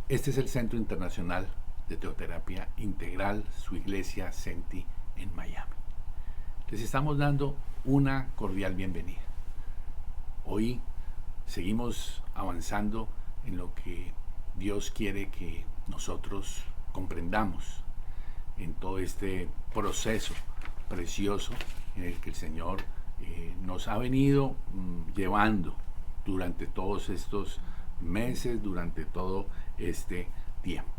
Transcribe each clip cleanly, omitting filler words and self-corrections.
Este es el Centro Internacional de Teoterapia Integral, su iglesia Senti en Miami. Les estamos dando una cordial bienvenida. Hoy seguimos avanzando en lo que Dios quiere que nosotros comprendamos en todo este proceso precioso en el que el Señor nos ha venido llevando durante todos estos meses, durante todo este tiempo.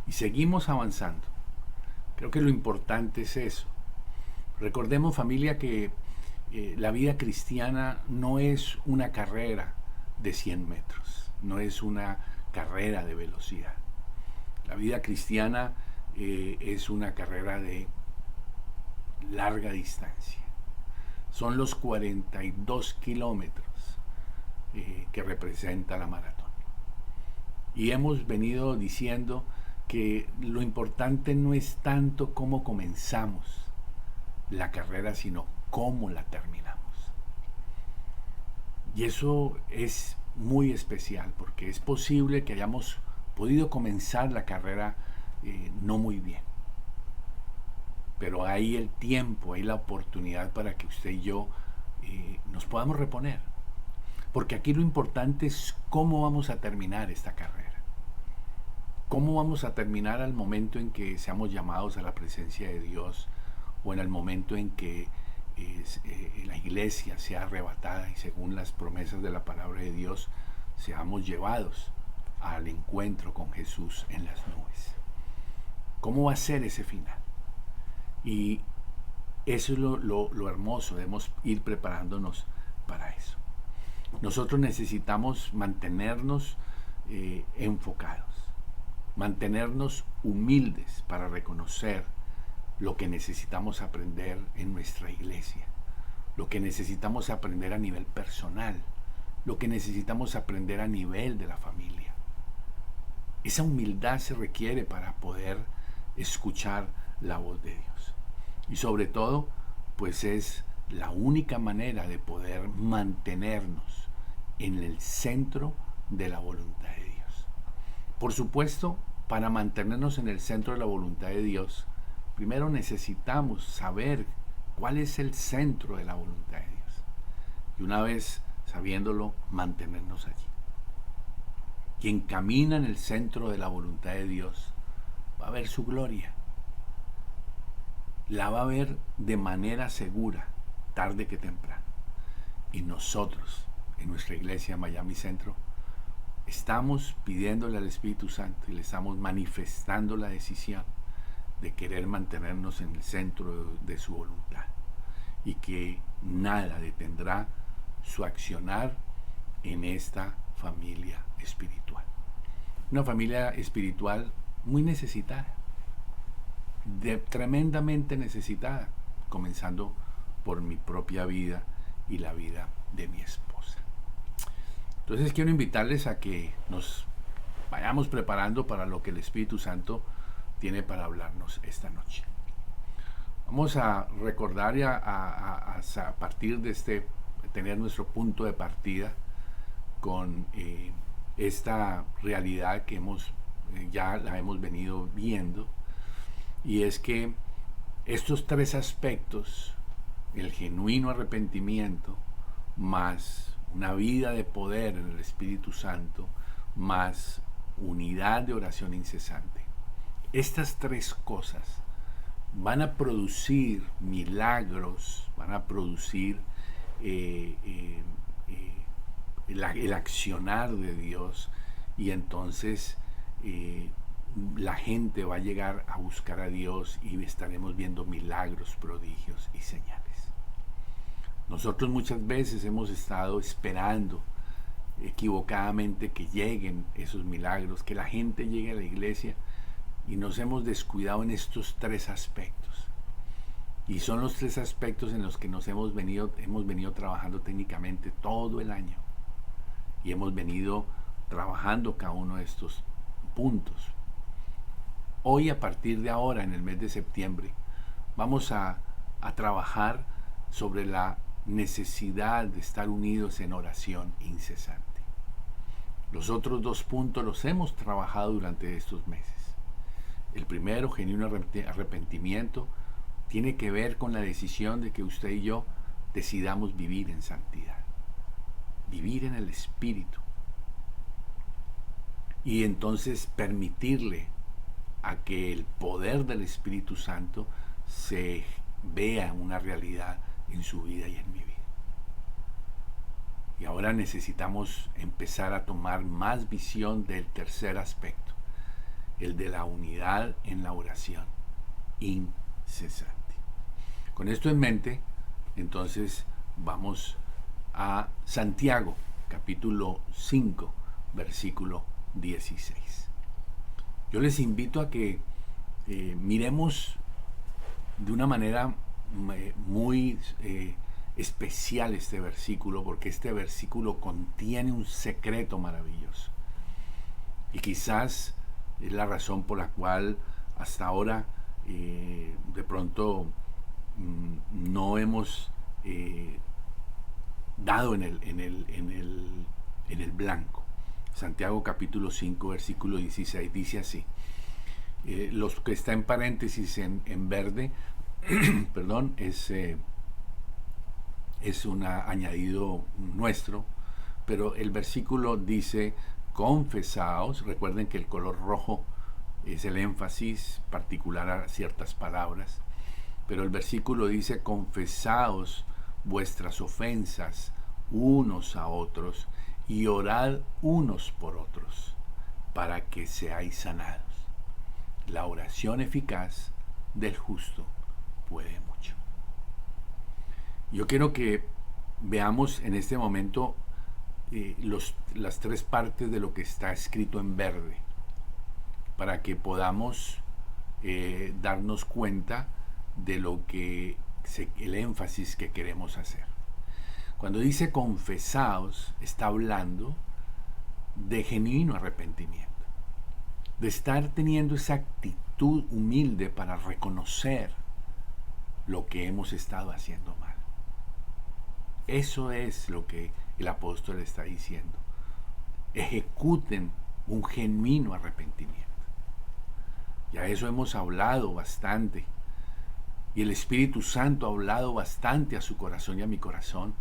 Y seguimos avanzando. Creo que lo importante es eso. Recordemos, familia, que la vida cristiana no es una carrera de 100 metros, no es una carrera de velocidad. La vida cristiana es una carrera de larga distancia. Son los 42 kilómetros que representa la maratón. Y hemos venido diciendo que lo importante no es tanto cómo comenzamos la carrera, sino cómo la terminamos. Y eso es muy especial, porque es posible que hayamos podido comenzar la carrera no muy bien. Pero hay el tiempo, hay la oportunidad para que usted y yo nos podamos reponer. Porque aquí lo importante es cómo vamos a terminar esta carrera. Cómo vamos a terminar al momento en que seamos llamados a la presencia de Dios, o en el momento en que la iglesia sea arrebatada y, según las promesas de la palabra de Dios, seamos llevados al encuentro con Jesús en las nubes. ¿Cómo va a ser ese final? Y eso es lo hermoso, debemos ir preparándonos para eso. Nosotros necesitamos mantenernos enfocados, mantenernos humildes para reconocer lo que necesitamos aprender en nuestra iglesia, lo que necesitamos aprender a nivel personal, lo que necesitamos aprender a nivel de la familia. Esa humildad se requiere para poder escuchar la voz de Dios. Y sobre todo, pues es la única manera de poder mantenernos en el centro de la voluntad de Dios. Por supuesto, para mantenernos en el centro de la voluntad de Dios, primero necesitamos saber cuál es el centro de la voluntad de Dios. Y una vez sabiéndolo, mantenernos allí. Quien camina en el centro de la voluntad de Dios va a ver su gloria. La va a ver de manera segura, tarde que temprano. Y nosotros, en nuestra iglesia Miami Centro, estamos pidiéndole al Espíritu Santo y le estamos manifestando la decisión de querer mantenernos en el centro de su voluntad, y que nada detendrá su accionar en esta familia espiritual. Una familia espiritual muy necesitada, tremendamente necesitada, comenzando por mi propia vida y la vida de mi esposa. Entonces quiero invitarles a que nos vayamos preparando para lo que el Espíritu Santo tiene para hablarnos esta noche. Vamos a recordar y a partir de tener nuestro punto de partida con esta realidad que ya la hemos venido viendo, y es que estos tres aspectos, el genuino arrepentimiento, más una vida de poder en el Espíritu Santo, más unidad de oración incesante, estas tres cosas van a producir milagros, van a producir el accionar de Dios, y entonces la gente va a llegar a buscar a Dios y estaremos viendo milagros, prodigios y señales. Nosotros muchas veces hemos estado esperando equivocadamente que lleguen esos milagros, que la gente llegue a la iglesia, y nos hemos descuidado en estos tres aspectos. Y son los tres aspectos en los que hemos venido trabajando técnicamente todo el año. Y hemos venido trabajando cada uno de estos puntos. Hoy, a partir de ahora, en el mes de septiembre, vamos a trabajar sobre la necesidad de estar unidos en oración incesante. Los otros 2 puntos los hemos trabajado durante estos meses. El primero, genuino arrepentimiento, tiene que ver con la decisión de que usted y yo decidamos vivir en santidad, vivir en el Espíritu, y entonces permitirle a que el poder del Espíritu Santo se vea una realidad en su vida y en mi vida. Y ahora necesitamos empezar a tomar más visión del tercer aspecto, el de la unidad en la oración incesante. Con esto en mente, entonces vamos a Santiago, capítulo 5, versículo 16. Yo les invito a que miremos de una manera muy especial este versículo, porque este versículo contiene un secreto maravilloso. Y quizás es la razón por la cual hasta ahora de pronto no hemos dado en el blanco. Santiago capítulo 5 versículo 16 dice así. Los que está en paréntesis en verde perdón, es un añadido nuestro, pero el versículo dice: confesaos. Recuerden que el color rojo es el énfasis particular a ciertas palabras, pero el versículo dice: confesaos vuestras ofensas unos a otros y orad unos por otros para que seáis sanados. La oración eficaz del justo puede mucho. Yo quiero que veamos en este momento las 3 partes de lo que está escrito en verde, para que podamos darnos cuenta de lo que el énfasis que queremos hacer. Cuando dice confesaos, está hablando de genuino arrepentimiento, de estar teniendo esa actitud humilde para reconocer lo que hemos estado haciendo mal. Eso es lo que el apóstol está diciendo. Ejecuten un genuino arrepentimiento. Ya eso hemos hablado bastante. Y el Espíritu Santo ha hablado bastante a su corazón y a mi corazón.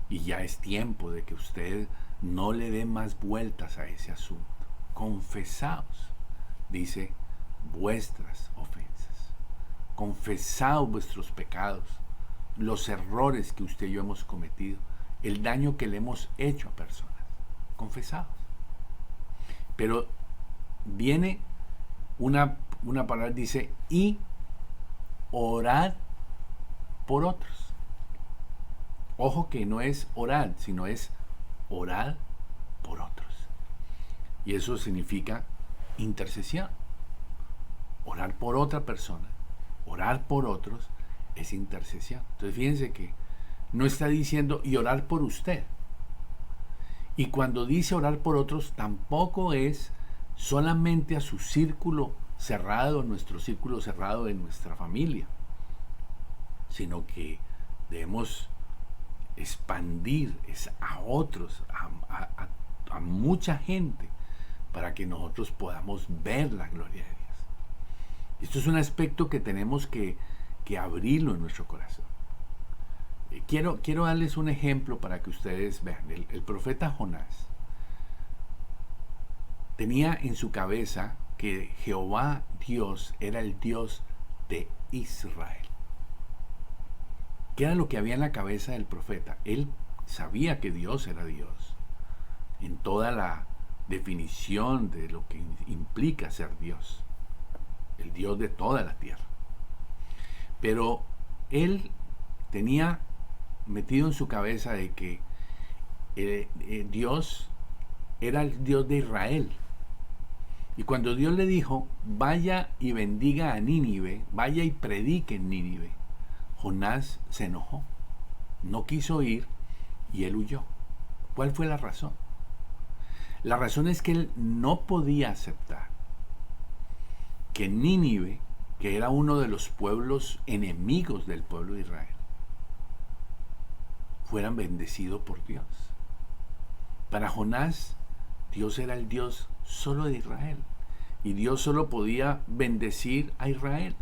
Y ya es tiempo de que usted no le dé más vueltas a ese asunto. Confesaos, dice, vuestras ofensas. Confesaos vuestros pecados, los errores que usted y yo hemos cometido, el daño que le hemos hecho a personas. Confesaos. Pero viene una palabra, dice, y orad por otros. Ojo que no es orad, sino es orad por otros. Y eso significa intercesión. Orar por otra persona, orar por otros, es intercesión. Entonces fíjense que no está diciendo y orar por usted. Y cuando dice orar por otros, tampoco es solamente a su círculo cerrado, nuestro círculo cerrado de nuestra familia, sino que debemos expandir a otros, a mucha gente, para que nosotros podamos ver la gloria de Dios. Esto es un aspecto que tenemos que abrirlo en nuestro corazón. Quiero darles un ejemplo para que ustedes vean. El profeta Jonás tenía en su cabeza que Jehová Dios era el Dios de Israel. ¿Qué era lo que había en la cabeza del profeta? Él sabía que Dios era Dios, en toda la definición de lo que implica ser Dios, el Dios de toda la tierra. Pero él tenía metido en su cabeza de que Dios era el Dios de Israel. Y cuando Dios le dijo, vaya y bendiga a Nínive, vaya y predique en Nínive, Jonás se enojó, no quiso ir y él huyó. ¿Cuál fue la razón? La razón es que él no podía aceptar que Nínive, que era uno de los pueblos enemigos del pueblo de Israel, fueran bendecidos por Dios. Para Jonás Dios era el Dios solo de Israel. Y Dios solo podía bendecir a Israel.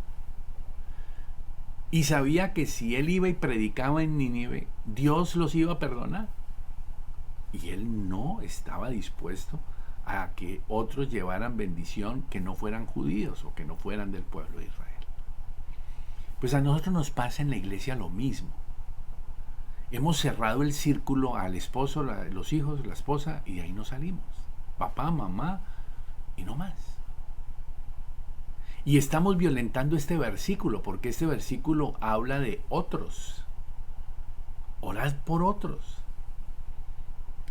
Y sabía que si él iba y predicaba en Nínive, Dios los iba a perdonar. Y él no estaba dispuesto a que otros llevaran bendición que no fueran judíos o que no fueran del pueblo de Israel. Pues a nosotros nos pasa en la iglesia lo mismo. Hemos cerrado el círculo al esposo, los hijos, la esposa, y de ahí no salimos. Papá, mamá, y no más. Y estamos violentando este versículo, porque este versículo habla de otros. Orad por otros.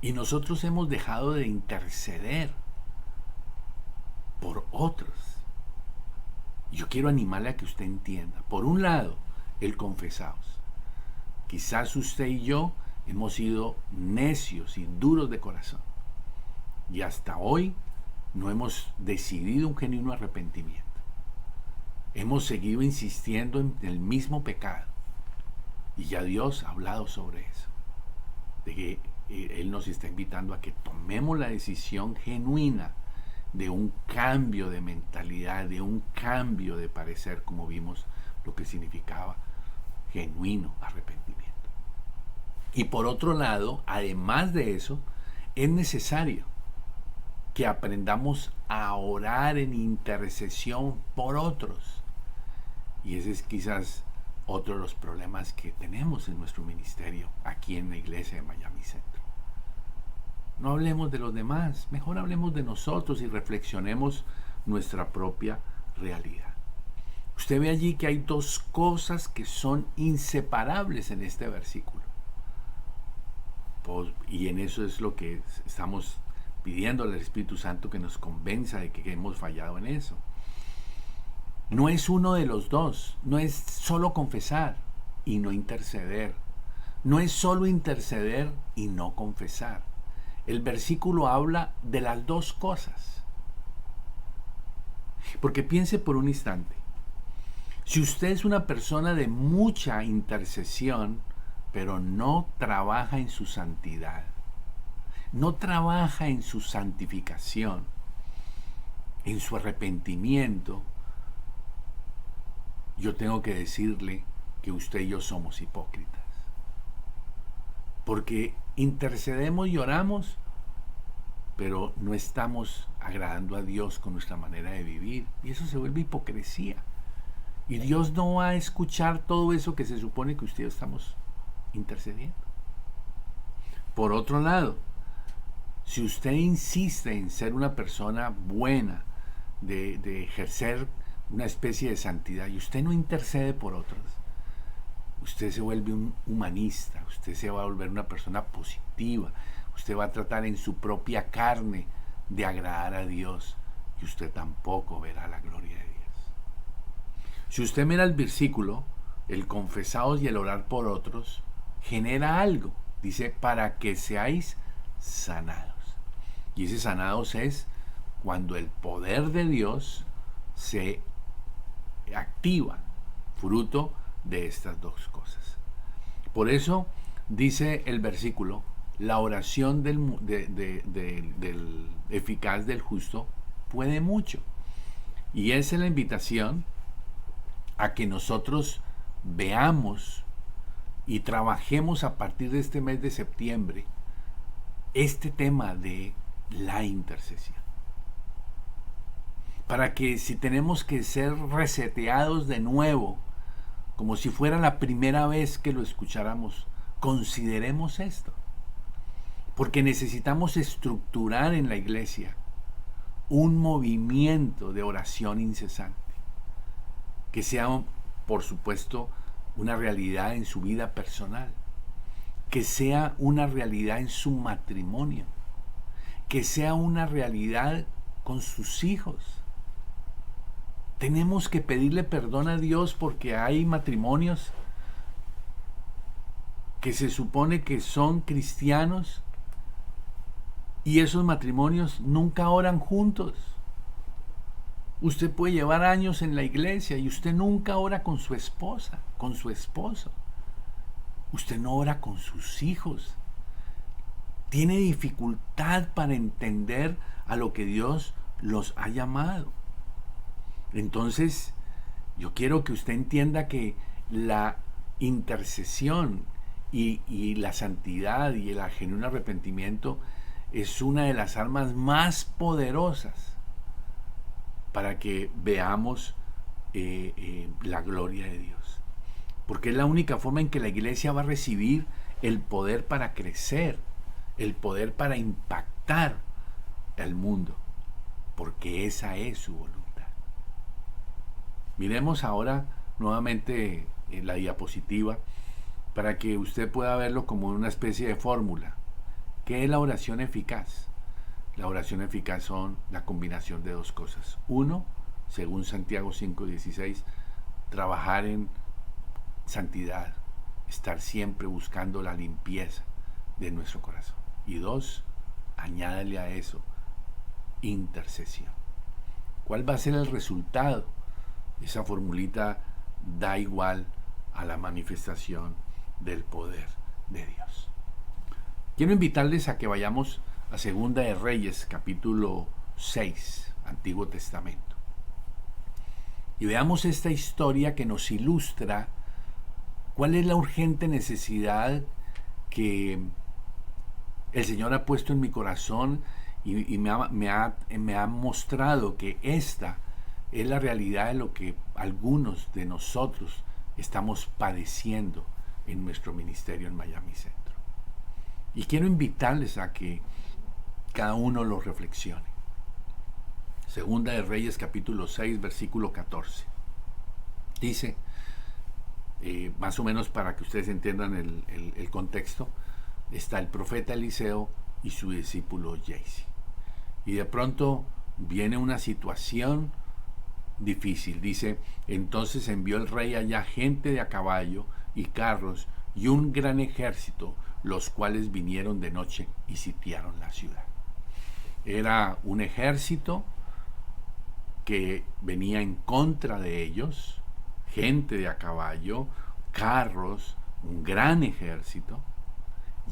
Y nosotros hemos dejado de interceder por otros. Yo quiero animarle a que usted entienda. Por un lado, el confesaos. Quizás usted y yo hemos sido necios y duros de corazón. Y hasta hoy no hemos decidido un genuino arrepentimiento. Hemos seguido insistiendo en el mismo pecado. Y ya Dios ha hablado sobre eso. De que Él nos está invitando a que tomemos la decisión genuina de un cambio de mentalidad, de un cambio de parecer, como vimos lo que significaba genuino arrepentimiento. Y por otro lado, además de eso, es necesario que aprendamos a orar en intercesión por otros. Y ese es quizás otro de los problemas que tenemos en nuestro ministerio aquí en la iglesia de Miami Centro. No hablemos de los demás, mejor hablemos de nosotros y reflexionemos nuestra propia realidad. Usted ve allí que hay dos cosas que son inseparables en este versículo. Y en eso es lo que estamos pidiéndole al Espíritu Santo, que nos convenza de que hemos fallado en eso. No es uno de los dos, no es solo confesar y no interceder. No es solo interceder y no confesar. El versículo habla de las dos cosas. Porque piense por un instante, si usted es una persona de mucha intercesión, pero no trabaja en su santidad, no trabaja en su santificación, en su arrepentimiento, yo tengo que decirle que usted y yo somos hipócritas. Porque intercedemos y oramos, pero no estamos agradando a Dios con nuestra manera de vivir. Y eso se vuelve hipocresía. Y Dios no va a escuchar todo eso que se supone que usted y yo estamos intercediendo. Por otro lado, si usted insiste en ser una persona buena, de ejercer una especie de santidad, y usted no intercede por otros, usted se vuelve un humanista, usted se va a volver una persona positiva, usted va a tratar en su propia carne de agradar a Dios, y usted tampoco verá la gloria de Dios. Si usted mira el versículo, el confesaos y el orar por otros genera algo. Dice, para que seáis sanados. Y ese sanados es cuando el poder de Dios se activa, fruto de estas dos cosas. Por eso dice el versículo, la oración del eficaz del justo puede mucho. Y esa es la invitación a que nosotros veamos y trabajemos a partir de este mes de septiembre este tema de la intercesión. Para que si tenemos que ser reseteados de nuevo, como si fuera la primera vez que lo escucháramos, consideremos esto. Porque necesitamos estructurar en la iglesia un movimiento de oración incesante, que sea, por supuesto, una realidad en su vida personal, que sea una realidad en su matrimonio, que sea una realidad con sus hijos. Tenemos que pedirle perdón a Dios porque hay matrimonios que se supone que son cristianos y esos matrimonios nunca oran juntos. Usted puede llevar años en la iglesia y usted nunca ora con su esposa, con su esposo. Usted no ora con sus hijos. tiene dificultad para entender a lo que Dios los ha llamado. Entonces, yo quiero que usted entienda que la intercesión y la santidad y el genuino arrepentimiento es una de las armas más poderosas para que veamos la gloria de Dios. Porque es la única forma en que la iglesia va a recibir el poder para crecer, el poder para impactar al mundo, porque esa es su voluntad. Miremos ahora nuevamente la diapositiva para que usted pueda verlo como una especie de fórmula. ¿Qué es la oración eficaz? La oración eficaz son la combinación de dos cosas. Uno, según Santiago 5:16, trabajar en santidad, estar siempre buscando la limpieza de nuestro corazón. Y dos, añádale a eso intercesión. ¿Cuál va a ser el resultado? Esa formulita da igual a la manifestación del poder de Dios. Quiero invitarles a que vayamos a Segunda de Reyes, capítulo 6, Antiguo Testamento. Y veamos esta historia que nos ilustra cuál es la urgente necesidad que el Señor ha puesto en mi corazón y me ha mostrado que esta es la realidad de lo que algunos de nosotros estamos padeciendo en nuestro ministerio en Miami Centro. Y quiero invitarles a que cada uno lo reflexione. Segunda de Reyes, capítulo 6, versículo 14. Dice, más o menos para que ustedes entiendan el contexto, está el profeta Eliseo y su discípulo Gehazi. Y de pronto viene una situación difícil. Dice, entonces envió el rey allá gente de a caballo y carros y un gran ejército, los cuales vinieron de noche y sitiaron la ciudad. Era un ejército que venía en contra de ellos, gente de a caballo, carros, un gran ejército.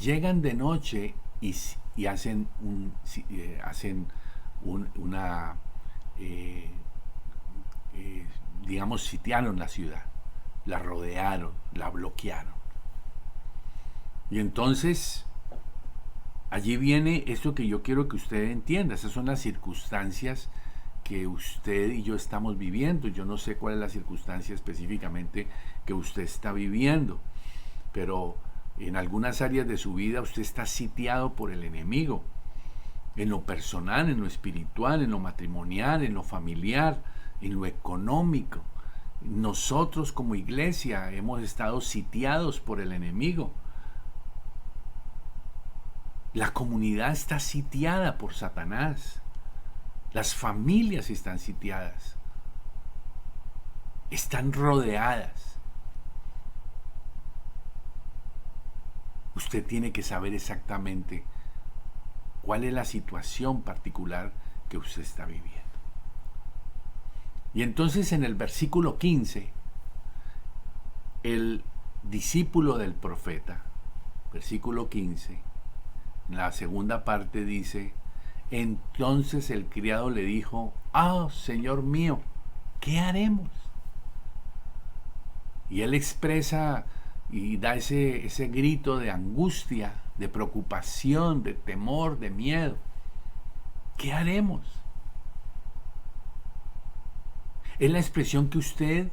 Llegan de noche y hacen digamos, sitiaron la ciudad, la rodearon, la bloquearon. Y entonces allí viene esto que yo quiero que usted entienda. Esas son las circunstancias que usted y yo estamos viviendo. Yo no sé cuál es la circunstancia específicamente que usted está viviendo, pero en algunas áreas de su vida usted está sitiado por el enemigo, en lo personal, en lo espiritual, en lo matrimonial, en lo familiar, en lo económico. Nosotros como iglesia hemos estado sitiados por el enemigo. La comunidad está sitiada por Satanás. Las familias están sitiadas. Están rodeadas. Usted tiene que saber exactamente cuál es la situación particular que usted está viviendo. Y entonces en el versículo 15, el discípulo del profeta, versículo 15, en la segunda parte dice, entonces el criado le dijo, Señor mío, ¿qué haremos? Y él expresa y da ese grito de angustia, de preocupación, de temor, de miedo. ¿Qué haremos? Es la expresión que usted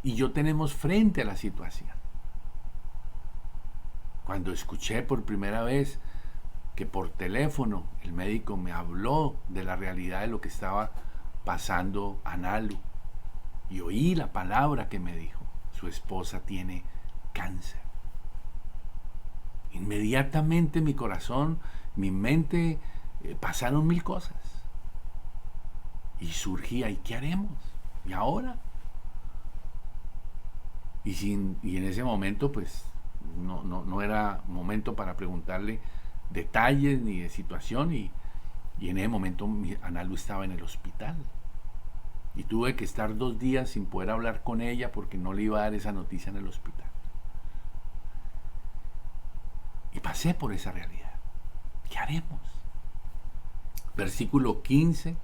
y yo tenemos frente a la situación. Cuando escuché por primera vez que por teléfono el médico me habló de la realidad de lo que estaba pasando a Nalu, y oí la palabra que me dijo, su esposa tiene cáncer. Inmediatamente mi corazón, mi mente, pasaron mil cosas. Y surgía, ¿y qué haremos? ¿Y ahora? Y en ese momento, pues, no era momento para preguntarle detalles ni de situación. Y en ese momento Analu estaba en el hospital. Y tuve que estar 2 días sin poder hablar con ella porque no le iba a dar esa noticia en el hospital. Y pasé por esa realidad. ¿Qué haremos? Versículo 15.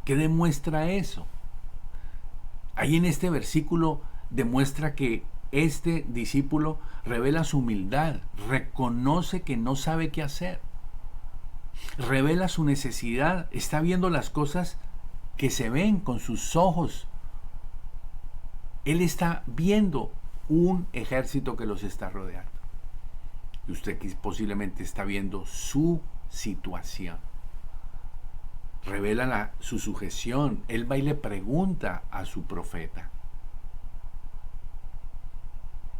¿Qué demuestra eso? Ahí en este versículo demuestra que este discípulo revela su humildad, reconoce que no sabe qué hacer, revela su necesidad, está viendo las cosas que se ven con sus ojos. Él está viendo un ejército que los está rodeando. Y usted posiblemente está viendo su situación. Revela su sujeción. Él va y le pregunta a su profeta.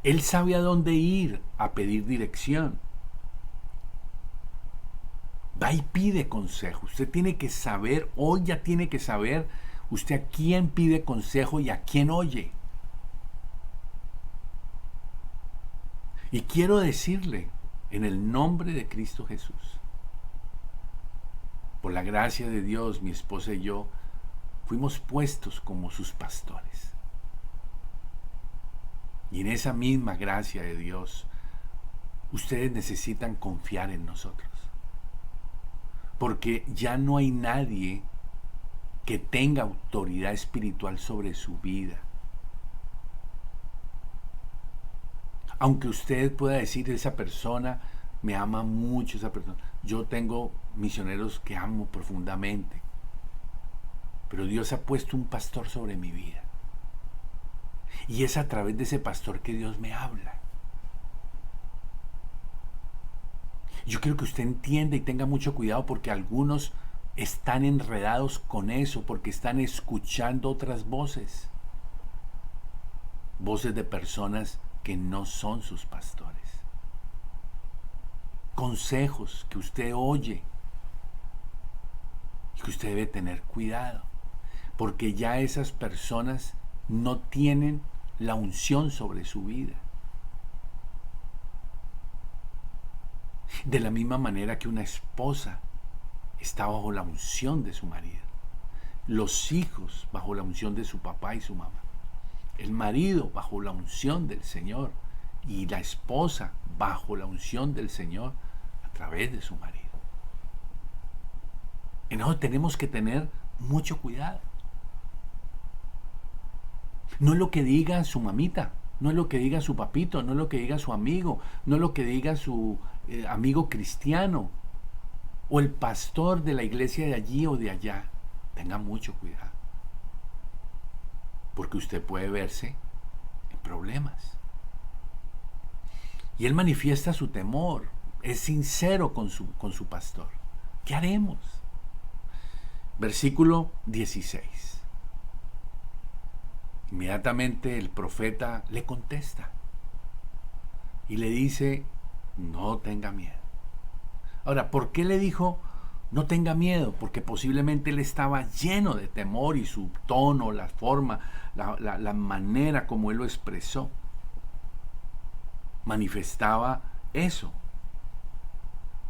Él sabe a dónde ir a pedir dirección. Va y pide consejo. Usted tiene que saber, hoy ya tiene que saber, usted a quién pide consejo y a quién oye. Y quiero decirle, en el nombre de Cristo Jesús, por la gracia de Dios, mi esposa y yo fuimos puestos como sus pastores. Y en esa misma gracia de Dios, ustedes necesitan confiar en nosotros. Porque ya no hay nadie que tenga autoridad espiritual sobre su vida. Aunque usted pueda decir, esa persona me ama mucho, esa persona. Yo tengo misioneros que amo profundamente. Pero Dios ha puesto un pastor sobre mi vida. Y es a través de ese pastor que Dios me habla. Yo quiero que usted entienda y tenga mucho cuidado, porque algunos están enredados con eso, porque están escuchando otras voces. Voces de personas que no son sus pastores. Consejos que usted oye y que usted debe tener cuidado, porque ya esas personas no tienen la unción sobre su vida. De la misma manera que una esposa está bajo la unción de su marido, los hijos bajo la unción de su papá y su mamá, el marido bajo la unción del Señor y la esposa bajo la unción del Señor a través de su marido. Entonces tenemos que tener mucho cuidado. No es lo que diga su mamita, no es lo que diga su papito, no es lo que diga su amigo, no es lo que diga su amigo cristiano o el pastor de la iglesia de allí o de allá. Tenga mucho cuidado, porque usted puede verse en problemas. Y él manifiesta su temor, es sincero con su pastor. ¿Qué haremos? Versículo 16. Inmediatamente el profeta le contesta y le dice, no tenga miedo. Ahora, ¿por qué le dijo no tenga miedo? Porque posiblemente él estaba lleno de temor y su tono, la forma, la manera como él lo expresó, manifestaba eso.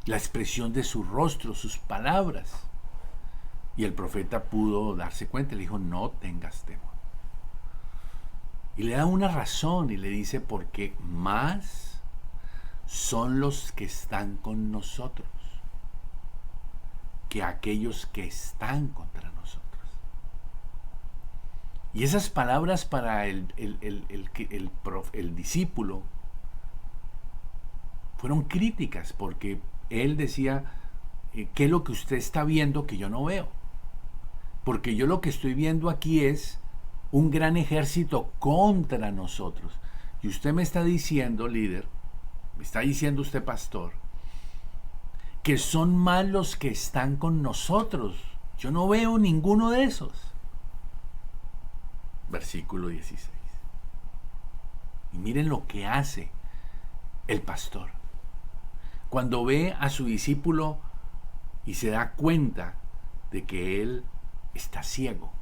La expresión de su rostro, sus palabras. Y el profeta pudo darse cuenta, le dijo, no tengas temor. Y le da una razón y le dice, porque más son los que están con nosotros que aquellos que están contra nosotros. Y esas palabras para el discípulo fueron críticas, porque él decía, ¿qué es lo que usted está viendo que yo no veo? Porque yo lo que estoy viendo aquí es un gran ejército contra nosotros. Y usted me está diciendo, líder, me está diciendo usted, pastor, que son más los que están con nosotros. Yo no veo ninguno de esos. Versículo 16. Y miren lo que hace el pastor. Cuando ve a su discípulo y se da cuenta de que él está ciego,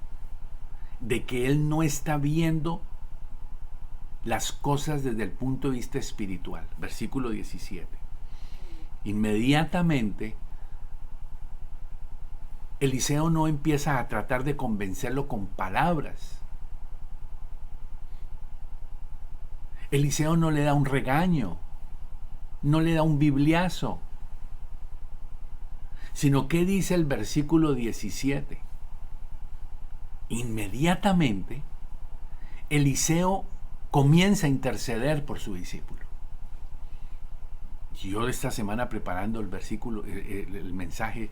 de que él no está viendo las cosas desde el punto de vista espiritual. Versículo 17. Inmediatamente Eliseo no empieza a tratar de convencerlo con palabras. Eliseo no le da un regaño, no le da un bibliazo. sino ¿qué dice el versículo 17? Inmediatamente, Eliseo comienza a interceder por su discípulo. Y yo esta semana preparando el versículo, el mensaje,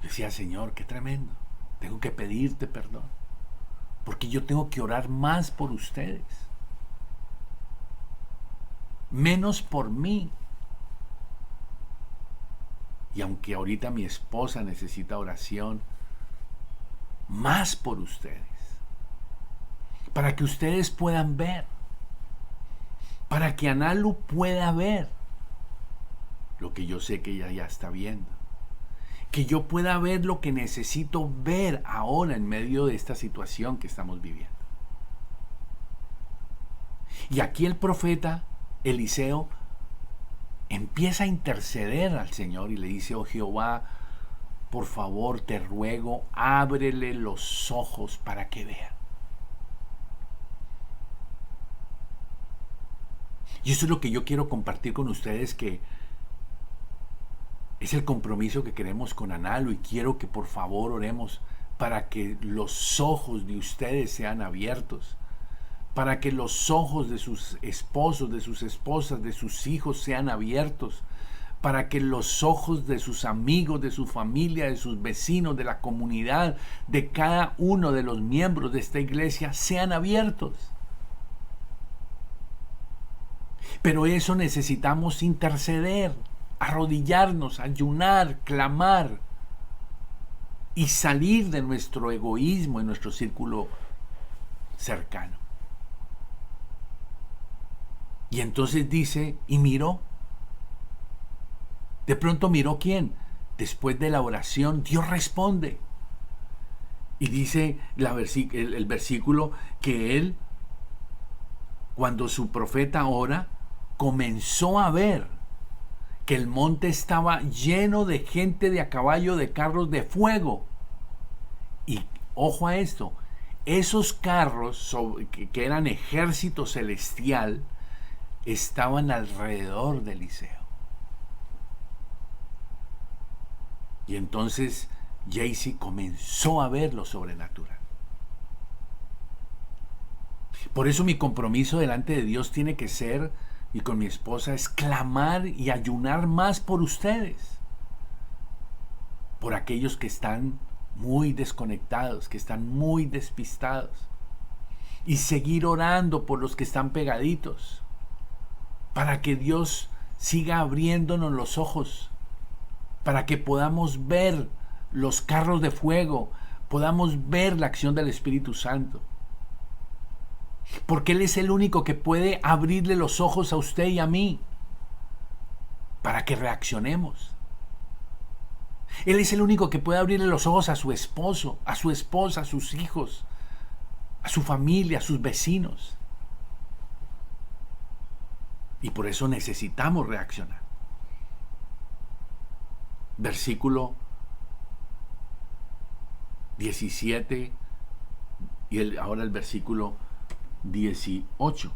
decía, Señor, qué tremendo. Tengo que pedirte perdón, porque yo tengo que orar más por ustedes, menos por mí. Y aunque ahorita mi esposa necesita oración, más por ustedes, para que ustedes puedan ver, para que Analu pueda ver lo que yo sé que ella ya está viendo, que yo pueda ver lo que necesito ver ahora en medio de esta situación que estamos viviendo. Y aquí el profeta Eliseo empieza a interceder al Señor y le dice, oh Jehová, por favor te ruego, ábrele los ojos para que vea. Y eso es lo que yo quiero compartir con ustedes, que es el compromiso que queremos con Analu, y quiero que por favor oremos para que los ojos de ustedes sean abiertos, para que los ojos de sus esposos, de sus esposas, de sus hijos sean abiertos, para que los ojos de sus amigos, de su familia, de sus vecinos, de la comunidad, de cada uno de los miembros de esta iglesia sean abiertos. Pero eso necesitamos interceder, arrodillarnos, ayunar, clamar y salir de nuestro egoísmo en nuestro círculo cercano. Y entonces dice, y miró. De pronto miró quién. Después de la oración, Dios responde. Y dice el versículo que él, cuando su profeta ora, comenzó a ver que el monte estaba lleno de gente de a caballo, de carros de fuego. Y ojo a esto, esos carros que eran ejército celestial estaban alrededor de Eliseo. Y entonces Jaycee comenzó a ver lo sobrenatural. Por eso mi compromiso delante de Dios tiene que ser, y con mi esposa, es clamar y ayunar más por ustedes, por aquellos que están muy desconectados, que están muy despistados, y seguir orando por los que están pegaditos, para que Dios siga abriéndonos los ojos, para que podamos ver los carros de fuego, podamos ver la acción del Espíritu Santo. Porque Él es el único que puede abrirle los ojos a usted y a mí para que reaccionemos. Él es el único que puede abrirle los ojos a su esposo, a su esposa, a sus hijos, a su familia, a sus vecinos. Y por eso necesitamos reaccionar. Versículo 17 y ahora el versículo 18.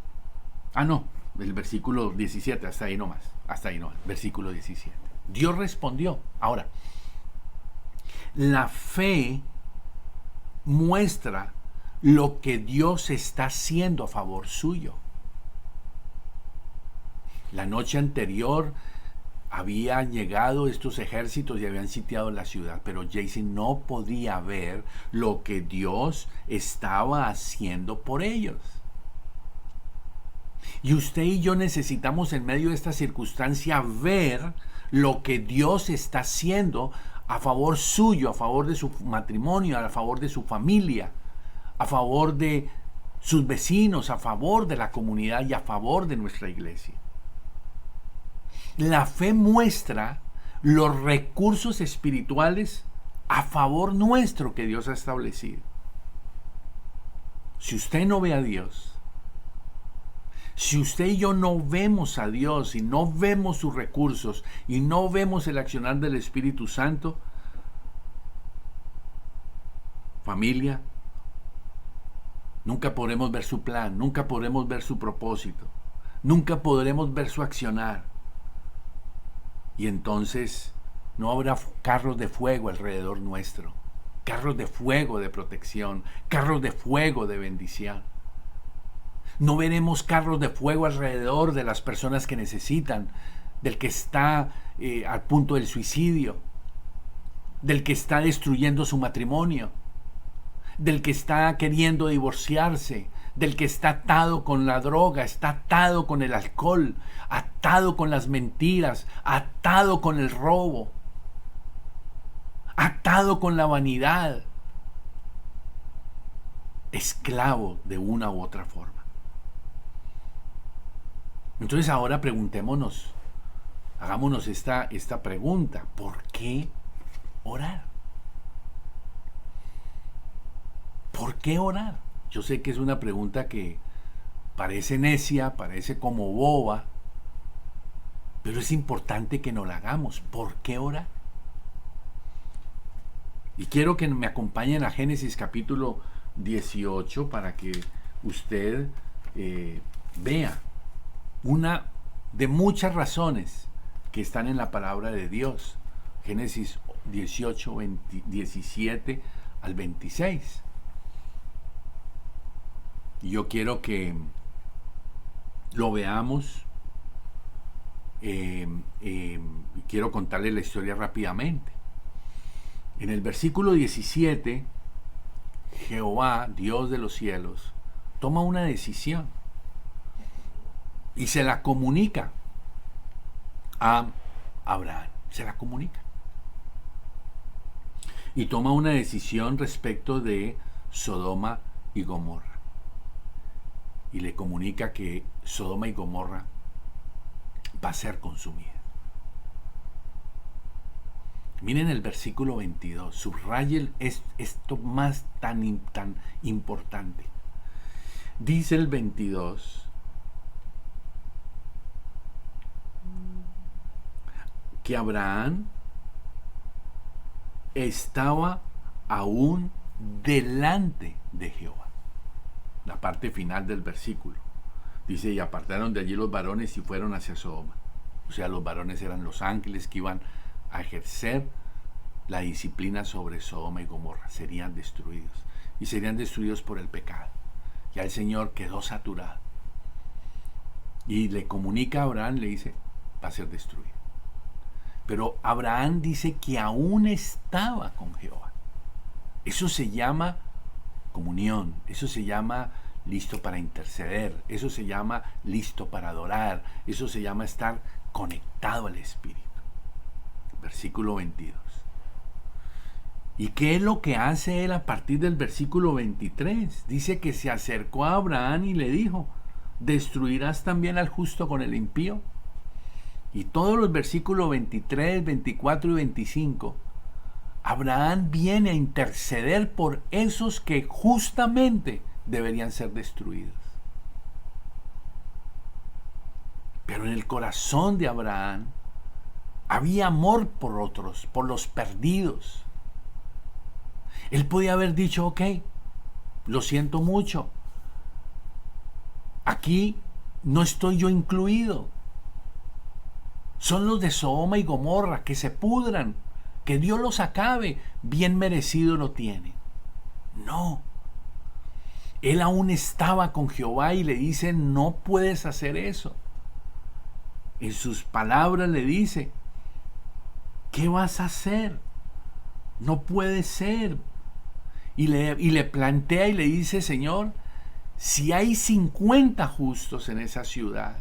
El versículo 17, hasta ahí nomás, versículo 17. Dios respondió. Ahora, la fe muestra lo que Dios está haciendo a favor suyo. La noche anterior habían llegado estos ejércitos y habían sitiado la ciudad, pero Jaycee no podía ver lo que Dios estaba haciendo por ellos. Y usted y yo necesitamos, en medio de esta circunstancia, ver lo que Dios está haciendo a favor suyo, a favor de su matrimonio, a favor de su familia, a favor de sus vecinos, a favor de la comunidad y a favor de nuestra iglesia. La fe muestra los recursos espirituales a favor nuestro que Dios ha establecido. Si usted no ve a Dios, si usted y yo no vemos a Dios y no vemos sus recursos y no vemos el accionar del Espíritu Santo, familia, nunca podremos ver su plan, nunca podremos ver su propósito, nunca podremos ver su accionar. Y entonces No habrá carros de fuego alrededor nuestro, carros de fuego de protección, carros de fuego de bendición. No veremos carros de fuego alrededor de las personas que necesitan, del que está al punto del suicidio, del que está destruyendo su matrimonio, del que está queriendo divorciarse, del que está atado con la droga, está atado con el alcohol, atado con las mentiras, atado con el robo, atado con la vanidad, esclavo de una u otra forma. Entonces ahora preguntémonos, hagámonos esta pregunta: ¿por qué orar? ¿Por qué orar? Yo sé que es una pregunta que parece necia, parece como boba, pero es importante que nos la hagamos. ¿Por qué orar? Y quiero que me acompañen a Génesis capítulo 18 para que usted vea una de muchas razones que están en la palabra de Dios. Génesis 18, 17 al 26. Y yo quiero que lo veamos. Quiero contarle la historia rápidamente. En el versículo 17, Jehová, Dios de los cielos, toma una decisión y se la comunica a Abraham. Se la comunica. Y toma una decisión respecto de Sodoma y Gomorra. Y le comunica que Sodoma y Gomorra va a ser consumida. Miren el versículo 22, subraye esto más tan importante. Dice el 22 que Abraham estaba aún delante de Jehová. La parte final del versículo dice: y apartaron de allí los varones y fueron hacia Sodoma. O sea, los varones eran los ángeles que iban a ejercer la disciplina sobre Sodoma y Gomorra. Serían destruidos, y serían destruidos por el pecado. Ya el Señor quedó saturado y le comunica a Abraham, le dice: va a ser destruido. Pero Abraham dice que aún estaba con Jehová. Eso se llama comunión, eso se llama listo para interceder, eso se llama listo para adorar, eso se llama estar conectado al Espíritu. Versículo 22. ¿Y qué es lo que hace él a partir del versículo 23? Dice que se acercó a Abraham y le dijo: ¿destruirás también al justo con el impío? Y todos los versículos 23, 24 y 25, Abraham viene a interceder por esos que justamente deberían ser destruidos. Pero en el corazón de Abraham había amor por otros, por los perdidos. Él podía haber dicho: ok, lo siento mucho, aquí no estoy yo incluido. Son los de Sodoma y Gomorra, que se pudran, que Dios los acabe, bien merecido lo tienen. No. Él aún estaba con Jehová y le dice: no puedes hacer eso. En sus palabras le dice: ¿qué vas a hacer? No puede ser. Y le plantea y le dice: Señor, si hay 50 justos en esa ciudad,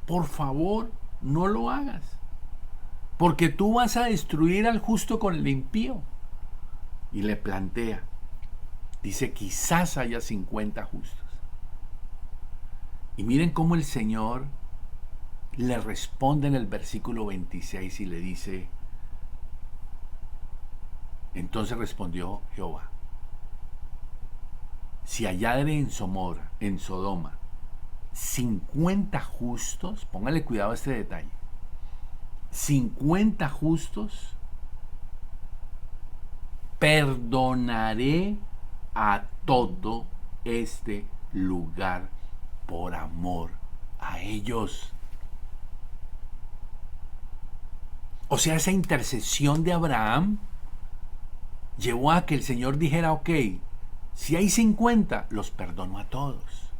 por favor, no lo hagas, porque tú vas a destruir al justo con el impío. Y le plantea, dice: quizás haya 50 justos. Y miren cómo el Señor le responde en el versículo 26 y le dice: entonces respondió Jehová: si hallare en Sodoma 50 justos, póngale cuidado a este detalle, 50 justos, perdonaré a todo este lugar por amor a ellos. O sea, esa intercesión de Abraham llevó a que el Señor dijera, ok, si hay 50, los perdono a todos.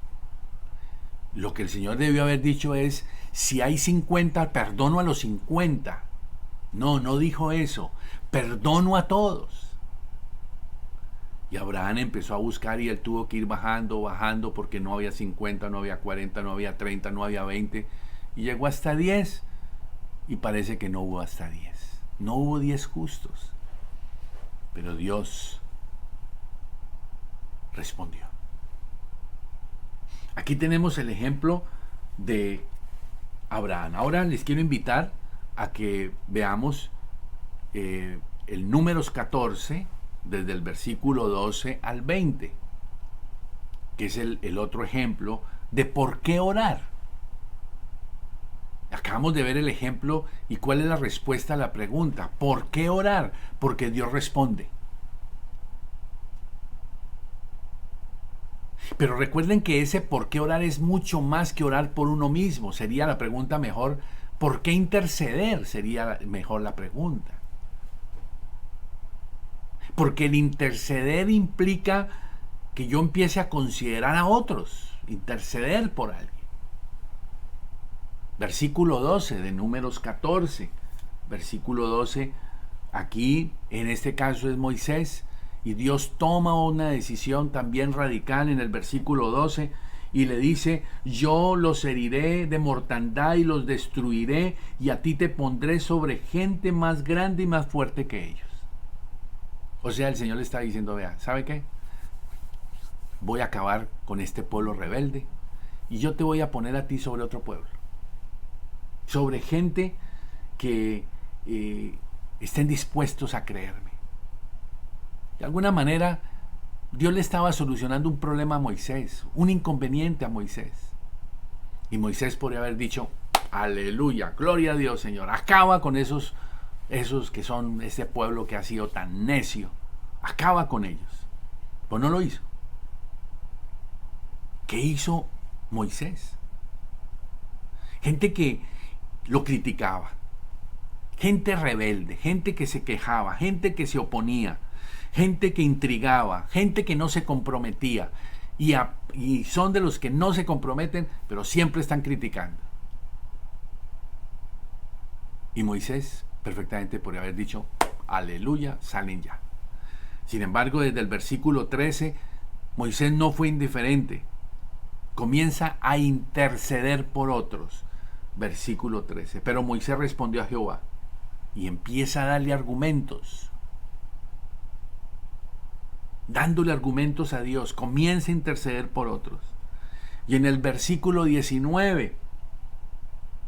Lo que el Señor debió haber dicho es, si hay 50, perdono a los 50. No, no dijo eso. Perdono a todos. Y Abraham empezó a buscar y él tuvo que ir bajando, porque no había 50, no había 40, no había 30, no había 20. Y llegó hasta 10. Y parece que no hubo hasta 10. No hubo 10 justos. Pero Dios respondió. Aquí tenemos el ejemplo de Abraham. Ahora les quiero invitar a que veamos el Números 14, desde el versículo 12 al 20, que es el otro ejemplo de por qué orar. Acabamos de ver el ejemplo y cuál es la respuesta a la pregunta. ¿Por qué orar? Porque Dios responde. Pero recuerden que ese por qué orar es mucho más que orar por uno mismo. Sería la pregunta mejor, ¿por qué interceder? Sería mejor la pregunta. Porque el interceder implica que yo empiece a considerar a otros, interceder por alguien. Versículo 12 de Números 14. Versículo 12, aquí en este caso es Moisés, y Dios toma una decisión también radical en el versículo 12 y le dice, yo los heriré de mortandad y los destruiré, y a ti te pondré sobre gente más grande y más fuerte que ellos. O sea, el Señor le está diciendo, vea, ¿sabe qué? Voy a acabar con este pueblo rebelde y yo te voy a poner a ti sobre otro pueblo. Sobre gente que estén dispuestos a creerme. De alguna manera, Dios le estaba solucionando un problema a Moisés, un inconveniente a Moisés. Y Moisés podría haber dicho, aleluya, gloria a Dios, Señor, acaba con esos que son ese pueblo que ha sido tan necio, acaba con ellos. Pues no lo hizo. ¿Qué hizo Moisés? Gente que lo criticaba, gente rebelde, gente que se quejaba, gente que se oponía, gente que intrigaba, gente que no se comprometía, y son de los que no se comprometen, pero siempre están criticando. Y Moisés perfectamente podría haber dicho, aleluya, salen ya. Sin embargo, desde el versículo 13, Moisés no fue indiferente. Comienza a interceder por otros. Versículo 13. Pero Moisés respondió a Jehová y empieza a darle argumentos. Dándole argumentos a Dios, comienza a interceder por otros. Y en el versículo 19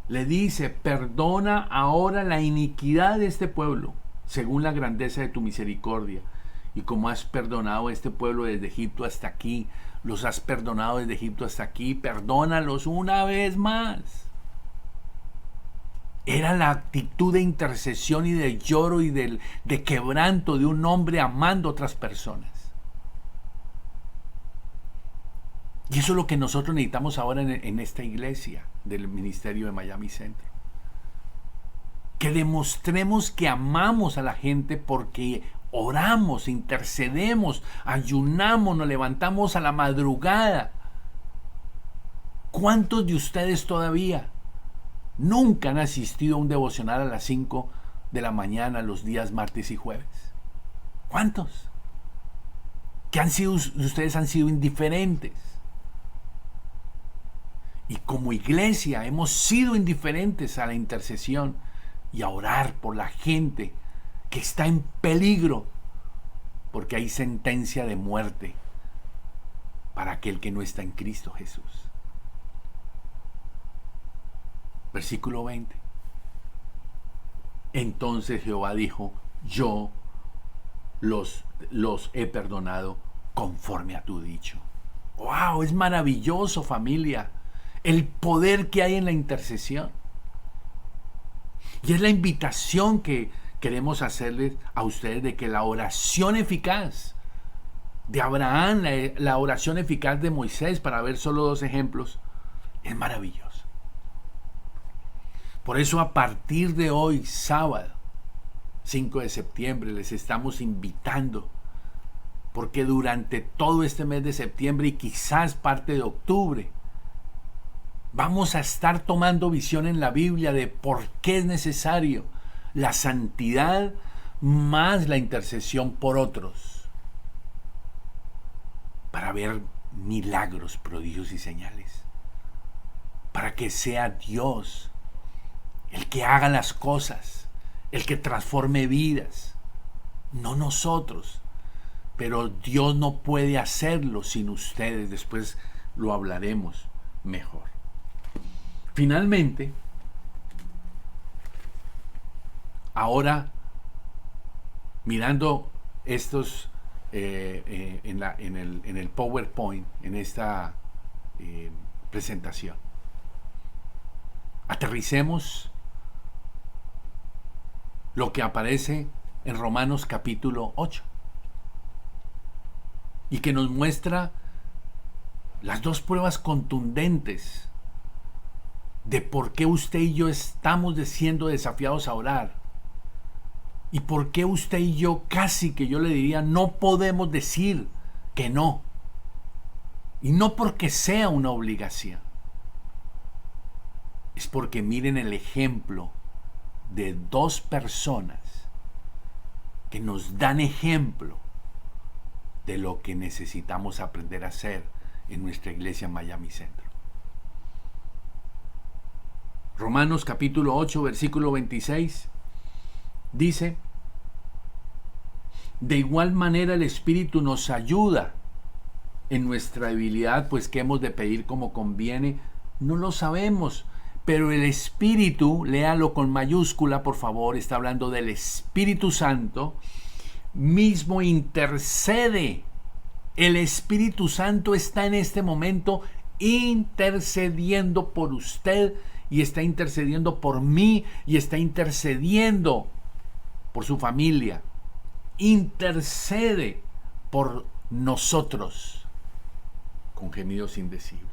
le dice, perdona ahora la iniquidad de este pueblo, según la grandeza de tu misericordia. Y como has perdonado a este pueblo desde Egipto hasta aquí, los has perdonado desde Egipto hasta aquí, perdónalos una vez más. Era la actitud de intercesión y de lloro y de quebranto de un hombre amando a otras personas. Y eso es lo que nosotros necesitamos ahora en esta iglesia del Ministerio de Miami Centro. Que demostremos que amamos a la gente porque oramos, intercedemos, ayunamos, nos levantamos a la madrugada. ¿Cuántos de ustedes todavía nunca han asistido a un devocional a las 5 de la mañana los días martes y jueves? ¿Cuántos? Ustedes han sido indiferentes. Y como iglesia hemos sido indiferentes a la intercesión y a orar por la gente que está en peligro, porque hay sentencia de muerte para aquel que no está en Cristo Jesús. Versículo 20. Entonces Jehová dijo, yo los he perdonado conforme a tu dicho. ¡Wow! Es maravilloso, familia, el poder que hay en la intercesión. Y es la invitación que queremos hacerles a ustedes de que la oración eficaz de Abraham, la oración eficaz de Moisés, para ver solo 2 ejemplos, es maravilloso. Por eso a partir de hoy, sábado, 5 de septiembre, les estamos invitando, porque durante todo este mes de septiembre y quizás parte de octubre, vamos a estar tomando visión en la Biblia de por qué es necesario la santidad más la intercesión por otros, para ver milagros, prodigios y señales, para que sea Dios el que haga las cosas, el que transforme vidas, no nosotros. Pero Dios no puede hacerlo sin ustedes. Después lo hablaremos mejor. Finalmente, ahora mirando estos en el PowerPoint, en esta presentación, aterricemos lo que aparece en Romanos capítulo 8 y que nos muestra las dos pruebas contundentes de por qué usted y yo estamos siendo desafiados a orar y por qué usted y yo casi que yo le diría no podemos decir que no, y no porque sea una obligación, es porque miren el ejemplo de dos personas que nos dan ejemplo de lo que necesitamos aprender a hacer en nuestra iglesia Miami Centro. Romanos capítulo 8, versículo 26 dice: de igual manera el Espíritu nos ayuda en nuestra debilidad, pues que hemos de pedir como conviene, no lo sabemos. Pero el Espíritu, léalo con mayúscula por favor, está hablando del Espíritu Santo, mismo intercede. El Espíritu Santo está en este momento intercediendo por usted y está intercediendo por mí y está intercediendo por su familia. Intercede por nosotros con gemidos indecibles.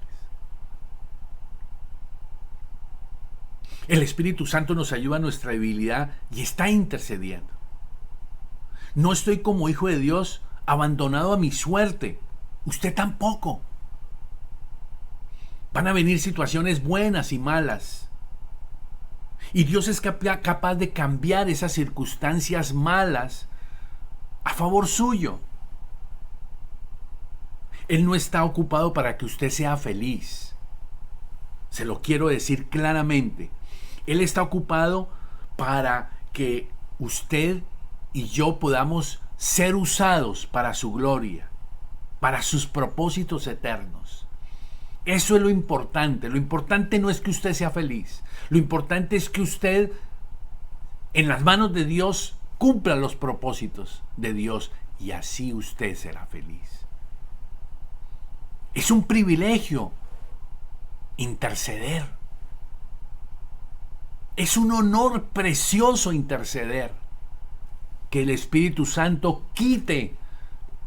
El Espíritu Santo nos ayuda a nuestra debilidad y está intercediendo. No estoy como hijo de Dios abandonado a mi suerte. Usted tampoco. Van a venir situaciones buenas y malas. Y Dios es capaz de cambiar esas circunstancias malas a favor suyo. Él no está ocupado para que usted sea feliz. Se lo quiero decir claramente. Él está ocupado para que usted y yo podamos ser usados para su gloria, para sus propósitos eternos. Eso es lo importante. Lo importante no es que usted sea feliz. Lo importante es que usted, en las manos de Dios, cumpla los propósitos de Dios y así usted será feliz. Es un privilegio interceder. Es un honor precioso interceder. Que el Espíritu Santo quite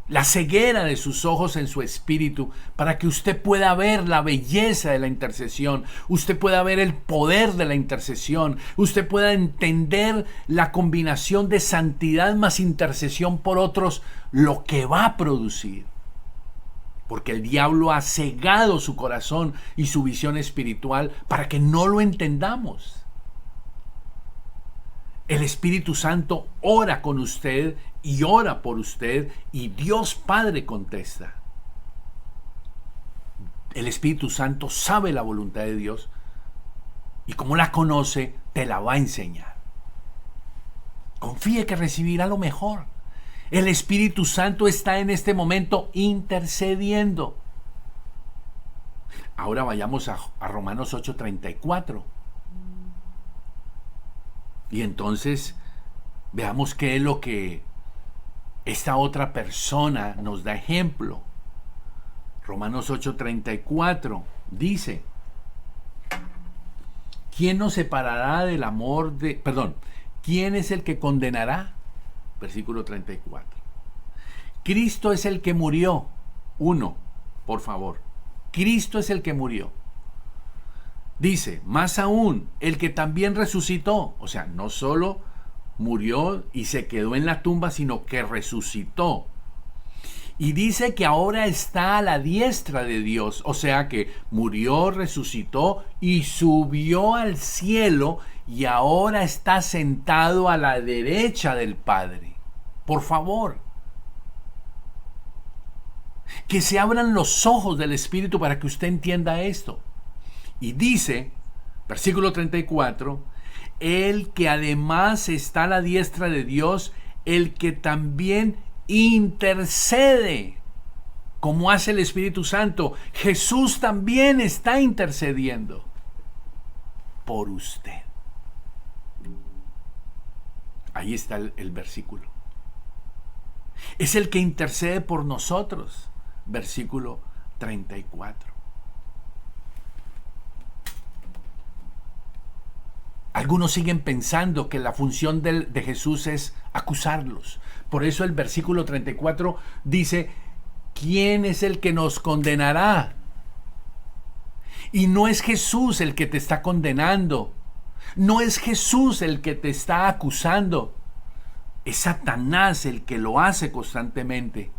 la ceguera de sus ojos en su espíritu para que usted pueda ver la belleza de la intercesión, usted pueda ver el poder de la intercesión, usted pueda entender la combinación de santidad más intercesión por otros, lo que va a producir. Porque el diablo ha cegado su corazón y su visión espiritual para que no lo entendamos. El Espíritu Santo ora con usted y ora por usted y Dios Padre contesta. El Espíritu Santo sabe la voluntad de Dios y como la conoce, te la va a enseñar. Confíe que recibirá lo mejor. El Espíritu Santo está en este momento intercediendo. Ahora vayamos a Romanos 8:34. Y entonces veamos qué es lo que esta otra persona nos da ejemplo. Romanos 8:34 dice: ¿quién nos separará del amor de... ¿quién es el que condenará? Versículo 34. Cristo es el que murió. Por favor. Cristo es el que murió. Dice, más aún, el que también resucitó. O sea, no solo murió y se quedó en la tumba, sino que resucitó. Y dice que ahora está a la diestra de Dios, o sea que murió, resucitó y subió al cielo y ahora está sentado a la derecha del Padre. Por favor, que se abran los ojos del Espíritu para que usted entienda esto. Y dice, versículo 34, el que además está a la diestra de Dios, el que también intercede, como hace el Espíritu Santo. Jesús también está intercediendo por usted. Ahí está el versículo. Es el que intercede por nosotros. Versículo 34. Algunos siguen pensando que la función de Jesús es acusarlos. Por eso el versículo 34 dice, ¿quién es el que nos condenará? Y no es Jesús el que te está condenando. No es Jesús el que te está acusando. Es Satanás el que lo hace constantemente.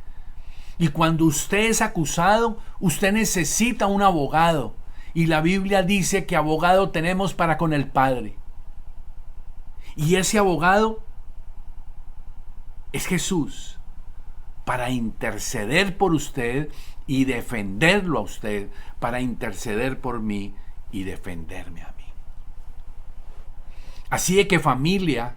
Y cuando usted es acusado, usted necesita un abogado. Y la Biblia dice que abogado tenemos para con el Padre. Y ese abogado es Jesús, para interceder por usted y defenderlo a usted, para interceder por mí y defenderme a mí. Así es que, familia,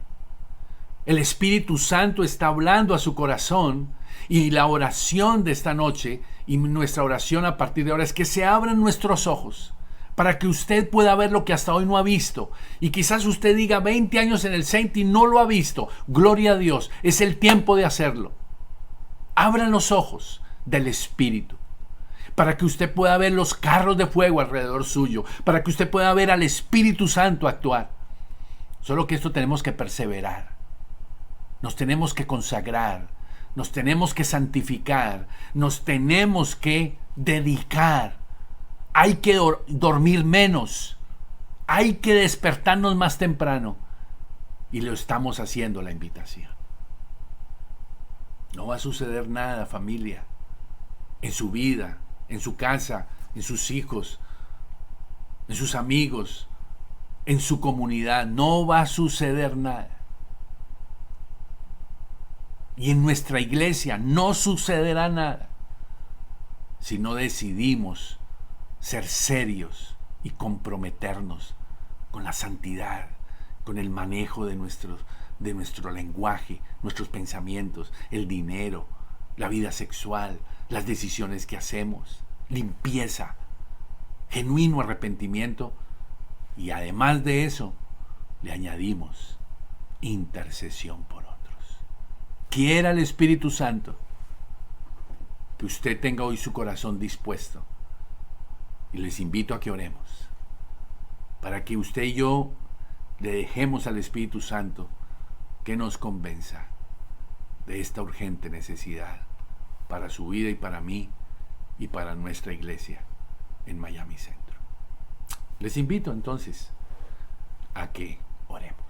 el Espíritu Santo está hablando a su corazón, y la oración de esta noche y nuestra oración a partir de ahora es que se abran nuestros ojos para que usted pueda ver lo que hasta hoy no ha visto. Y quizás usted diga 20 años en el Saint y no lo ha visto. Gloria a Dios, es el tiempo de hacerlo. Abran los ojos del Espíritu para que usted pueda ver los carros de fuego alrededor suyo, para que usted pueda ver al Espíritu Santo actuar. Solo que esto tenemos que perseverar, nos tenemos que consagrar, nos tenemos que santificar, nos tenemos que dedicar. Hay que dormir menos, hay que despertarnos más temprano, y lo estamos haciendo la invitación. No va a suceder nada, familia, en su vida, en su casa, en sus hijos, en sus amigos, en su comunidad. No va a suceder nada. Y en nuestra iglesia no sucederá nada si no decidimos ser serios y comprometernos con la santidad, con el manejo de nuestro lenguaje, nuestros pensamientos, el dinero, la vida sexual, las decisiones que hacemos, limpieza, genuino arrepentimiento, y además de eso le añadimos intercesión por otros. Quiera el Espíritu Santo que usted tenga hoy su corazón dispuesto, y les invito a que oremos para que usted y yo le dejemos al Espíritu Santo que nos convenza de esta urgente necesidad para su vida y para mí y para nuestra iglesia en Miami Centro. Les invito entonces a que oremos.